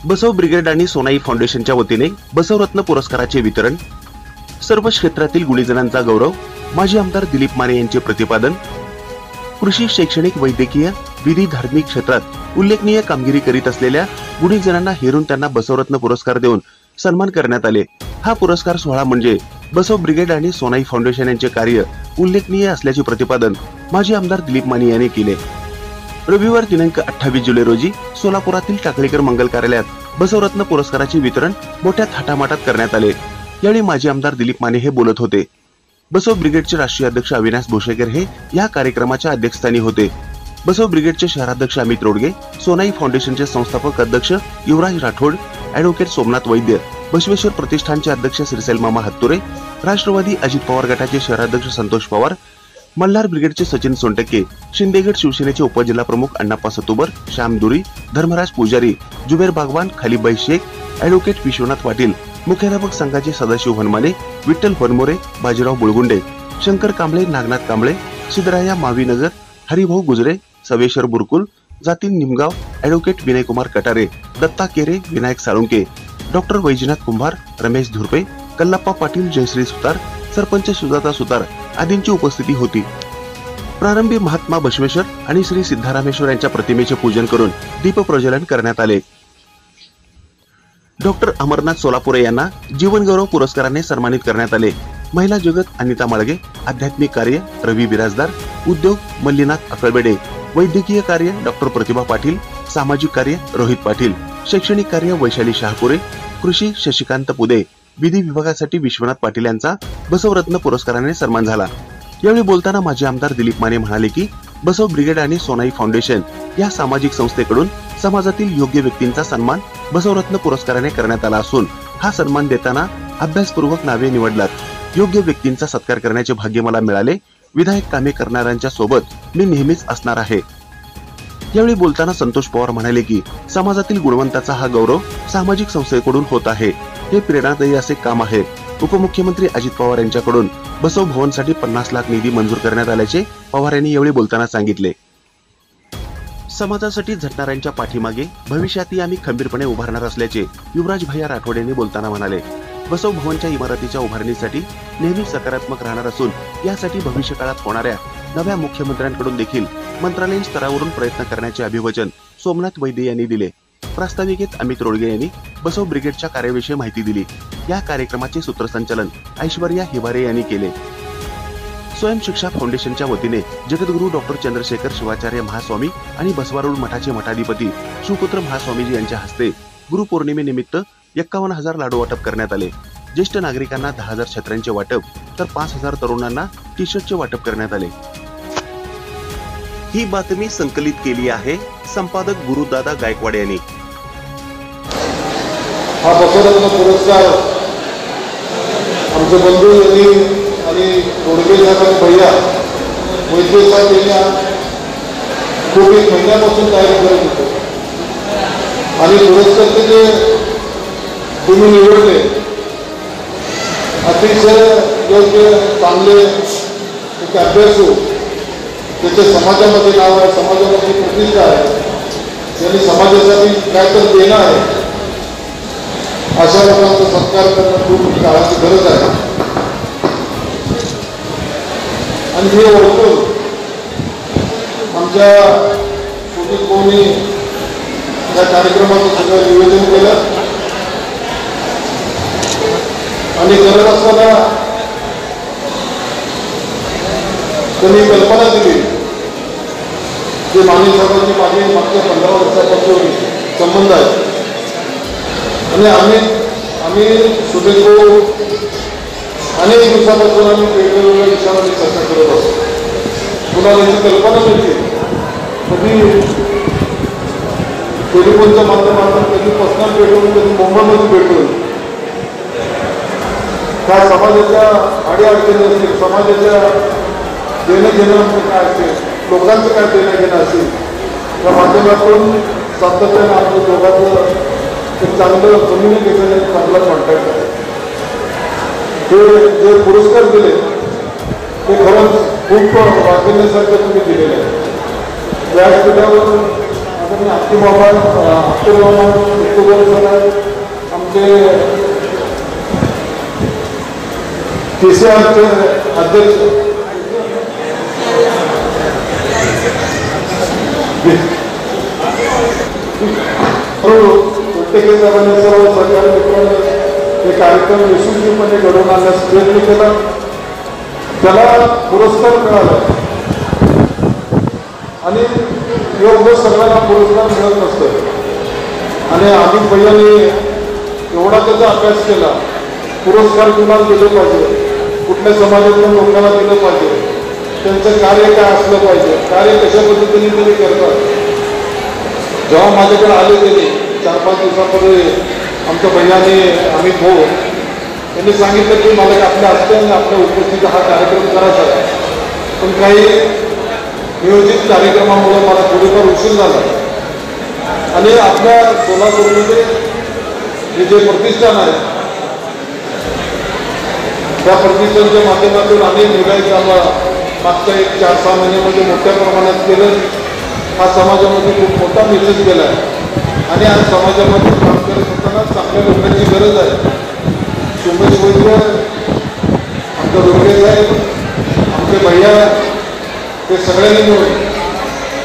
बसव brigade आणि सोनाई फाउंडेशनच्या वतीने बसवरत्न पुरस्काराचे वितरण, सर्व क्षेत्रातील गुणीजनांचा गौरव, माजी आमदार दिलीप माने यांचे प्रतिपादन, कृषी, शैक्षणिक, वैद्यकीय, विधी, धार्मिक क्षेत्रात उल्लेखनीय कामगिरी करीत असलेल्या गुणीजनांना हेरून त्यांना बसवरत्न पुरस्कार देऊन सन्मान करण्यात आले। हा पुरस्कार सोहळा म्हणजे बसव ब्रिगेड आणि सोनाई फाउंडेशन यांचे कार्य उल्लेखनीय असल्याचे प्रतिपादन माजी आमदार दिलीप माने यांनी केले। रविवार दिनांक 28 जुलै रोजी सोलापुरातील टाकळीकर मंगल कार्यालयात बसवरत्न पुरस्काराचे वितरण मोठ्या थाटामाटात करण्यात आले। यावेळी माजी आमदार दिलीप माने हे बोलत होते। बसव ब्रिगेडचे राष्ट्रीय अध्यक्ष अविनाश भोसेकर हे या कार्यक्रमाच्या अध्यक्षस्थानी होते। बसव ब्रिगेडचे शहराध्यक्ष अमित रोडगे, सोनाई फाउंडेशनचे संस्थापक अध्यक्ष युवराज राठोड, ॲडव्होकेट सोमनाथ वैद्य, बसवेश्वर प्रतिष्ठानचे अध्यक्ष श्रीसेल मामा हत्तुरे, राष्ट्रवादी अजित पवार गटाचे शहराध्यक्ष संतोष पवार, मल्हार ब्रिगेडचे सचिन सोनटक्के, शिंदेगड शिवसेनेचे उपजिल्हा प्रमुख अण्णाप्पा सतुबर, श्याम दुरी, धर्मराज पुजारी, जुबेर बागवान, खालीबाई शेख, ॲडव्होकेट विश्वनाथ पाटील, मुख्याध्यापक संघाचे सदाशिव हनुमाने, विठ्ठल वनमोरे, बाजीराव बुळगुंडे, शंकर कांबळे, नागनाथ कांबळे, सिद्धराया मावीनगर, हरिभाऊ गुजरे, सवेश्वर बुरकुल, जातीन निमगाव, ॲडव्होकेट विनयकुमार कटारे, दत्ता केरे, विनायक साळुंके, डॉक्टर वैजनाथ कुंभार, रमेश धुरपे, कल्लाप्पा पाटील, जयश्री सुतार, सरपंच सुजाता सुतार आदींची उपस्थिती होती। प्रारंभी महात्मा बसवेश्वर आणि श्री सिद्धारामेश्वर यांच्या प्रतिमेचे पूजन करून दीप प्रज्वलन करण्यात आले। डॉक्टर अमरनाथ सोलापुरे यांना जीवन गौरव पुरस्काराने सन्मानित करण्यात आले। महिला जगत अनिता माळगे, आध्यात्मिक कार्य रवी बिराजदार, उद्योग मल्लीनाथ अकळबेडे, वैद्यकीय कार्य डॉक्टर प्रतिभा पाटील, सामाजिक कार्य रोहित पाटील, शैक्षणिक कार्य वैशाली शाहपुरे, कृषी शशिकांत पुदे, विधी विभागासाठी विश्वनाथ पाटील यांचा बसवरत्न पुरस्काराने सन्मान झाला। यावेळी बोलताना माजी आमदार दिलीप माने म्हणाले की बसव ब्रिगेड आणि सोनाई फाउंडेशन या सामाजिक संस्थेकडून समाजातील योग्य व्यक्तींचा सन्मान बसवरत्न पुरस्काराने करण्यात आला असून हा सन्मान देताना अभ्यासपूर्वक नावे निवडलात। योग्य व्यक्तींचा सत्कार करण्याचे भाग्य मला मिळाले। विधायक कामे करणाऱ्यांच्या सोबत मी नेहमीच असणार आहे। यावेळी बोलताना संतोष पवार म्हणाले की समाजातील गुणवंताचा हा गौरव सामाजिक संस्थेकडून होत आहे। हे प्रेरणादायी असे काम आहे। उपमुख्यमंत्री अजित पवार यांच्याकडून बसव भवनसाठी 50 लाख निधी मंजूर करण्यात आल्याचे पवार यांनी यावेळी बोलताना सांगितले। समाजासाठी झटणाऱ्यांच्या पाठीमागे भविष्यातही आम्ही खंबीरपणे उभारणार असल्याचे युवराज भैया राठोड यांनी बोलताना म्हणाले। बसव भवनच्या इमारतीच्या उभारणीसाठी नेहमी सकारात्मक राहणार असून यासाठी भविष्यकाळात होणाऱ्या नव्या मुख्यमंत्र्यांकडून देखील मंत्रालयीन स्तरावरून प्रयत्न करण्याचे अभिवचन सोमनाथ वैद्य यांनी दिले। प्रास्ताविकेत अमित रोडगे यांनी बसव ब्रिगेडच्या कार्याविषयी माहिती दिली। या कार्यक्रमाचे सूत्रसंचालन ऐश्वर्या हिवारे यांनी केले। स्वयंशिक्षा फाउंडेशनच्या वतीने जगद्गुरू डॉक्टर चंद्रशेखर शिवाचार्य महास्वामी आणि बसवारूढ मठाचे मठाधिपती शिवपुत्र महास्वामीजी यांच्या हस्ते गुरुपौर्णिमेनिमित्त 51,000 लाडू वाटप करण्यात आले। ज्येष्ठ नागरिकांना 10,000 छत्र्यांचे वाटप तर 5,000 तरुणांना टी शर्टचे वाटप करण्यात आले। ही बातमी संकलित केली आहे संपादक गुरुदादा गायकवाड यांनी। हा बसवरत्न पुरस्कार आमचे बंधू यांनी आणि रोडगे साहेब भैया वैद्य साहेब यांनी खूप एक महिन्यापासून तयारी करत होते आणि पुरस्कार जे तुम्ही निवडले अतिशय योग्य चांगले एक अभ्यासू, त्याचे समाजामध्ये नाव आहे, समाजामध्ये प्रतिष्ठा आहे, त्यांनी समाजासाठी काय तर देणं आहे, अशा लोकांचा सत्कार करणं खूप काळाची गरज आहे। आणि हे ओळखून आमच्या सुनील भाऊंनी या कार्यक्रमाचं सगळं नियोजन केलं आणि करत असताना त्यांनी कल्पना दिली की माने साहेबांची माझी मागच्या 15 वर्षापासून संबंध आहे आणि आम्ही सुनील भाऊ अनेक दिवसापासून आम्ही वेगवेगळ्या विषयामध्ये चर्चा करत असतो। कुणाला याची कल्पना मिळते, कधी टेलिफोनच्या माध्यमातून, कधी पर्सनल भेटून, कधी मुंबईमध्ये भेटून काय समाजाच्या अडीअडचणी असतील, समाजाच्या देणं घेणं काय असेल, लोकांचं काय देणं घेणं असेल, त्या माध्यमातून सातत्यानं आमच्या दोघांचं एक चांगलं कम्युनिकेशन, एक चांगला कॉन्टॅक्ट आहे। हे जे पुरस्कार दिले ते खरंच खूप वाचण्यासारखं तुम्ही दिलेले आहे। व्यासपीठावर आदरणीय अप्पूबाबा आमचे TCRचे अध्यक्ष प्रत्येक सर्व सरकारी मित्रांनी हे कार्यक्रम यशस्वीपणे घडवून आणण्यास प्रयत्न केला. त्याला पुरस्कार मिळाला आणि योग्य सगळ्यांना पुरस्कार मिळत नसतं. आणि अमित भैयाने एवढा त्याचा अभ्यास केला. पुरस्कार कुणाला दिले पाहिजे, कुठल्या समाजातल्या लोकांना दिलं पाहिजे, त्यांचं कार्य काय असलं पाहिजे, कार्य कशा पद्धतीने तरी करतात. जेव्हा माझ्याकडे आले गेले 4-5 दिवसापूर्वी आमच्या भैयाने अमित भाऊ यांनी सांगितलं की मला आपल्या हस्त्याने आपल्या उपस्थितीत हा कार्यक्रम करायचा आहे, पण काही नियोजित कार्यक्रमामुळे मला थोडीफार उशीर झाला. आणि आपल्या सोलापूरमध्ये हे जे प्रतिष्ठान आहे त्या प्रतिष्ठानच्या माध्यमातून अनेक निघायचं आम्हाला मागच्या 4-6 महिन्यामध्ये मोठ्या प्रमाणात केलं. हा समाजामध्ये खूप मोठा मेसेज गेला आहे आणि आज समाजामध्ये काम करत असताना चांगल्या लोकांची गरज आहे. सोमेश वैद्य, आमचं रोगे साहेब, आमचे भैया हे सगळ्यांनी मिळून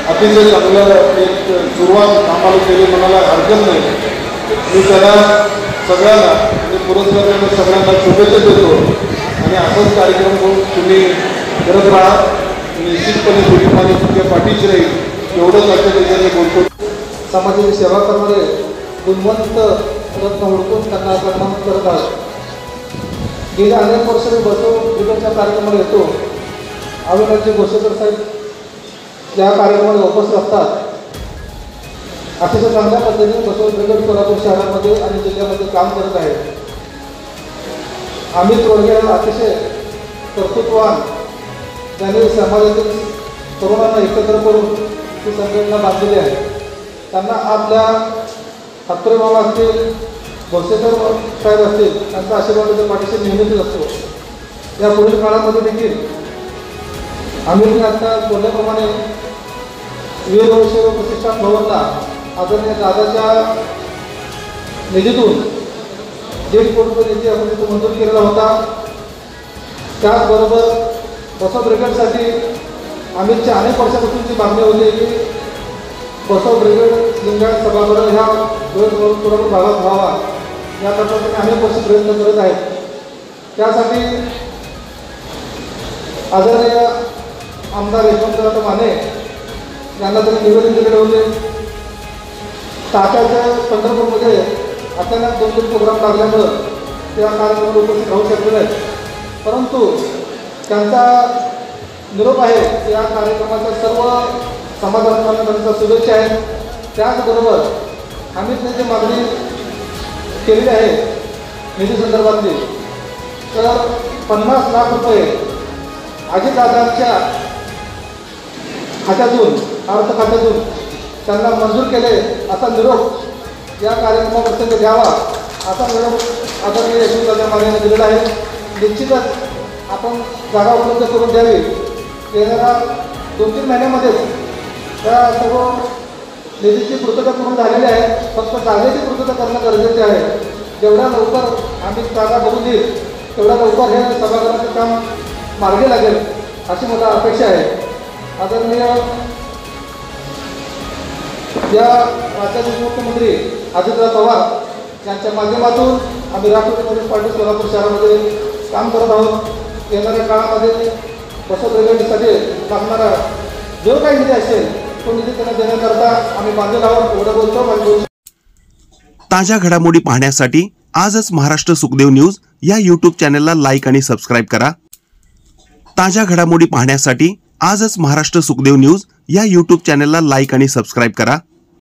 अतिशय चांगलं एक सुरुवात आम्हाला केली म्हणायला हरकत नाही. मी त्याला सगळ्यांना आणि पुरस्कार सगळ्यांना शुभेच्छा देतो आणि असंच कार्यक्रम करून तुम्ही करत राहा. निश्चितपणे दिलीपाने तुमच्या पाठीशी राहील एवढंच अशा देशाने बोलतो. समाजाची सेवा करणारे गुणवंत रत्न हुडकून त्यांना सन्मान करत आहात. गेल्या अनेक वर्ष मी बसव ब्रिगेडच्या कार्यक्रमाला येतो. अविनाशजी घोषेकर साहेब या कार्यक्रमाला उपस्थित असतात. अतिशय चांगल्या पद्धतीने बसव ब्रिगेड सोलापूर शहरामध्ये आणि जिल्ह्यामध्ये काम करत आहे. अमित रोडगे अतिशय कर्तृत्ववान, त्यांनी समाजातील तरुणांना एकत्र करून ही संघटना बांधलेली आहे. त्यांना आपल्या हातकरे मामा असतील, घोषेकर साहेब असतील, त्यांचा आशीर्वादाच्या पाठीशी नेहमीच असतो. या पुढील काळामध्ये देखील आम्ही आता बोलल्याप्रमाणे वीरवंशे प्रतिष्ठान भवनला आदरणीय दादाच्या निधीतून 1.5 कोटी रुपये निधी आपण तिथं मंजूर केलेला होता. त्याचबरोबर बसव ब्रिगेडसाठी आम्हीच्या अनेक वर्षापासूनची मागणी होती की बसव ब्रिगेड लिंगायत सभागृह ह्या सोलापूर भागात व्हावा. याकरता त्यांनी अनेक वर्ष प्रयत्न करत आहेत. त्यासाठी आदरणीय आमदार यशवंतराव माने यांना त्यांनी निवेदन दिलेले होते. तात्याच्या पंढरपूरमध्ये अचानक 2-3 प्रोग्राम लागल्यामुळं त्या कार्यक्रमाला उपस्थित राहू शकले नाहीत. परंतु त्यांचा निरोप आहे की या कार्यक्रमाच्या सर्व समाजाला त्यांच्या शुभेच्छा आहेत. त्याचबरोबर आम्ही जी मागणी केलेली आहे निधी संदर्भातली, तर 50 लाख रुपये अजितदादांच्या खात्यातून, अर्थ खात्यातून त्यांना मंजूर केले असा निरोप या कार्यक्रमाप्रसंगी द्यावा असा निरोप आदरणीय यशवंतराव माने दिलेला आहे. निश्चितच आपण जागा उपलब्ध करून द्यावी. येणाऱ्या 2-3 महिन्यामध्येच त्या सर्व निधीची पूर्तता पूर्ण झालेली आहे. फक्त जागेची पूर्तता करणं गरजेचे आहे. जेवढ्या लवकर आम्ही जागा बघून देईल तेवढ्या लवकर हे सभागृहाचं काम मार्गी लागेल अशी मला अपेक्षा आहे. आदरणीय या राज्याचे मुख्यमंत्री अजितराव पवार यांच्या माध्यमातून आम्ही राष्ट्रवादी काँग्रेस पार्टी सोलापूर शहरामध्ये काम करत आहोत. येणाऱ्या काळामध्ये बसव ब्रिगेडसाठी लागणारा जो काही निधी असेल तो निधी त्यांना देण्याकरता आम्ही बांधलेला आहोत. एवढं बोलतो. ताज्या घडामोडी पाहण्यासाठी आजच महाराष्ट्र सुखदेव न्यूज या यूट्यूब चॅनलला लाईक आणि सबस्क्राईब करा. ताज्या घडामोडी पाहण्यासाठी आजच महाराष्ट्र सुखदेव न्यूज या यूट्यूब चॅनलला लाईक आणि सबस्क्राईब करा.